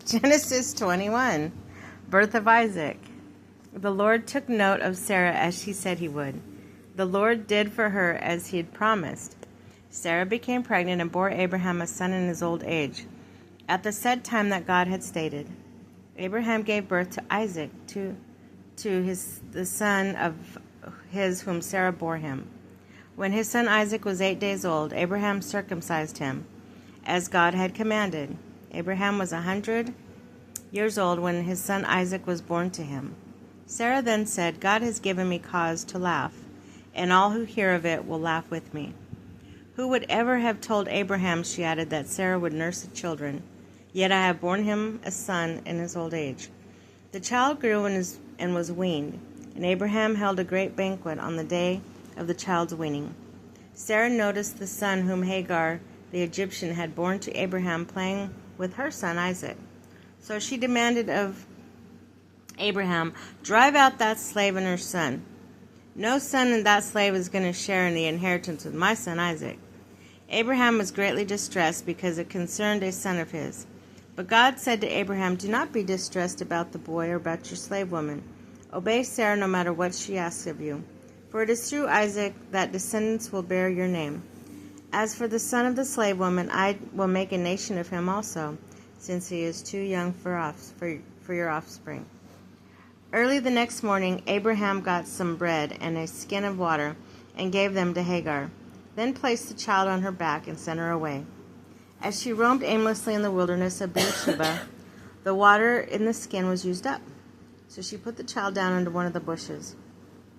Genesis 21, birth of Isaac. The Lord took note of Sarah as he said he would. The Lord did for her as he had promised. Sarah became pregnant and bore Abraham a son in his old age, at the said time that God had stated. Abraham gave birth to Isaac, to the son of his whom Sarah bore him. When his son Isaac was 8 days old, Abraham circumcised him, as God had commanded. Abraham was 100 years old when his son Isaac was born to him. Sarah then said, God has given me cause to laugh, and all who hear of it will laugh with me. Who would ever have told Abraham, she added, that Sarah would nurse children? Yet I have borne him a son in his old age. The child grew and was weaned, and Abraham held a great banquet on the day of the child's weaning. Sarah noticed the son whom Hagar the Egyptian had borne to Abraham playing with her son Isaac. So she demanded of Abraham, drive out that slave and her son. No son in that slave is going to share in the inheritance with my son Isaac. Abraham was greatly distressed because it concerned a son of his. But God said to Abraham, do not be distressed about the boy or about your slave woman. Obey Sarah no matter what she asks of you. For it is through Isaac that descendants will bear your name. As for the son of the slave woman, I will make a nation of him also, since he is too young for your offspring. Early the next morning, Abraham got some bread and a skin of water and gave them to Hagar, then placed the child on her back and sent her away. As she roamed aimlessly in the wilderness of Beersheba, the water in the skin was used up. So she put the child down under one of the bushes,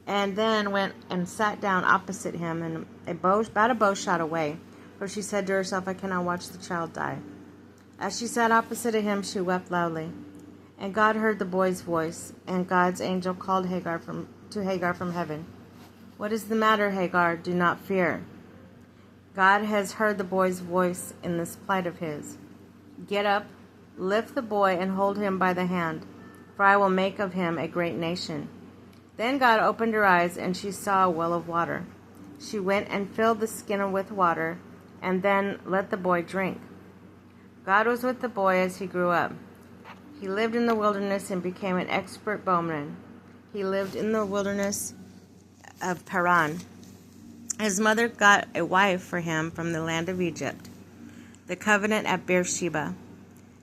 and then went and sat down opposite him and about a bow shot away, for she said to herself, I cannot watch the child die. As she sat opposite of him, she wept loudly. And God heard the boy's voice, and God's angel called to Hagar from heaven. What is the matter, Hagar? Do not fear. God has heard the boy's voice in this plight of his. Get up, lift the boy, and hold him by the hand, for I will make of him a great nation. Then God opened her eyes, and she saw a well of water. She went and filled the skin with water, and then let the boy drink. God was with the boy as he grew up. He lived in the wilderness and became an expert bowman. He lived in the wilderness of Paran. His mother got a wife for him from the land of Egypt, the covenant at Beersheba.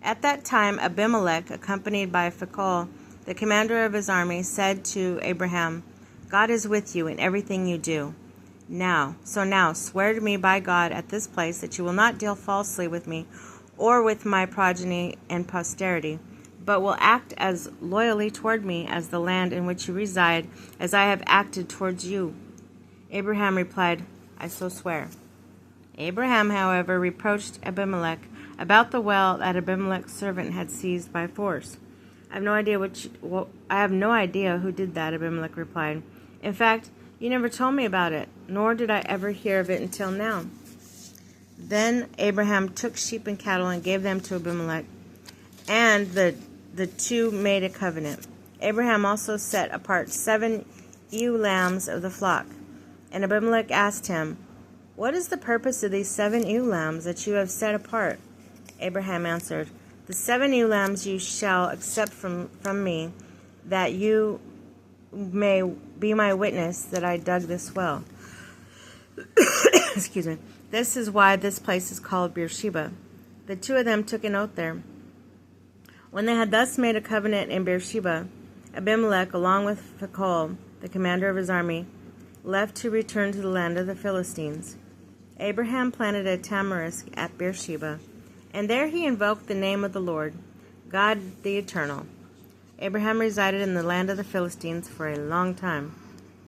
At that time, Abimelech, accompanied by Phicol, the commander of his army, said to Abraham, God is with you in everything you do. Now swear to me by God at this place that you will not deal falsely with me or with my progeny and posterity, but will act as loyally toward me as the land in which you reside, as I have acted towards you. Abraham replied, I so swear. Abraham, however, reproached Abimelech about the well that Abimelech's servant had seized by force. I have no idea who did that, Abimelech replied. In fact, you never told me about it, nor did I ever hear of it until now. Then Abraham took sheep and cattle and gave them to Abimelech, and the two made a covenant. Abraham also set apart 7 ewe lambs of the flock. And Abimelech asked him, What is the purpose of these 7 ewe lambs that you have set apart? Abraham answered, The 7 ewe lambs you shall accept from me, that you may be my witness that I dug this well. Excuse me. This is why this place is called Beersheba. The two of them took an oath there. When they had thus made a covenant in Beersheba, Abimelech, along with Phicol, the commander of his army, left to return to the land of the Philistines. Abraham planted a tamarisk at Beersheba, and there he invoked the name of the Lord, God the Eternal. Abraham resided in the land of the Philistines for a long time.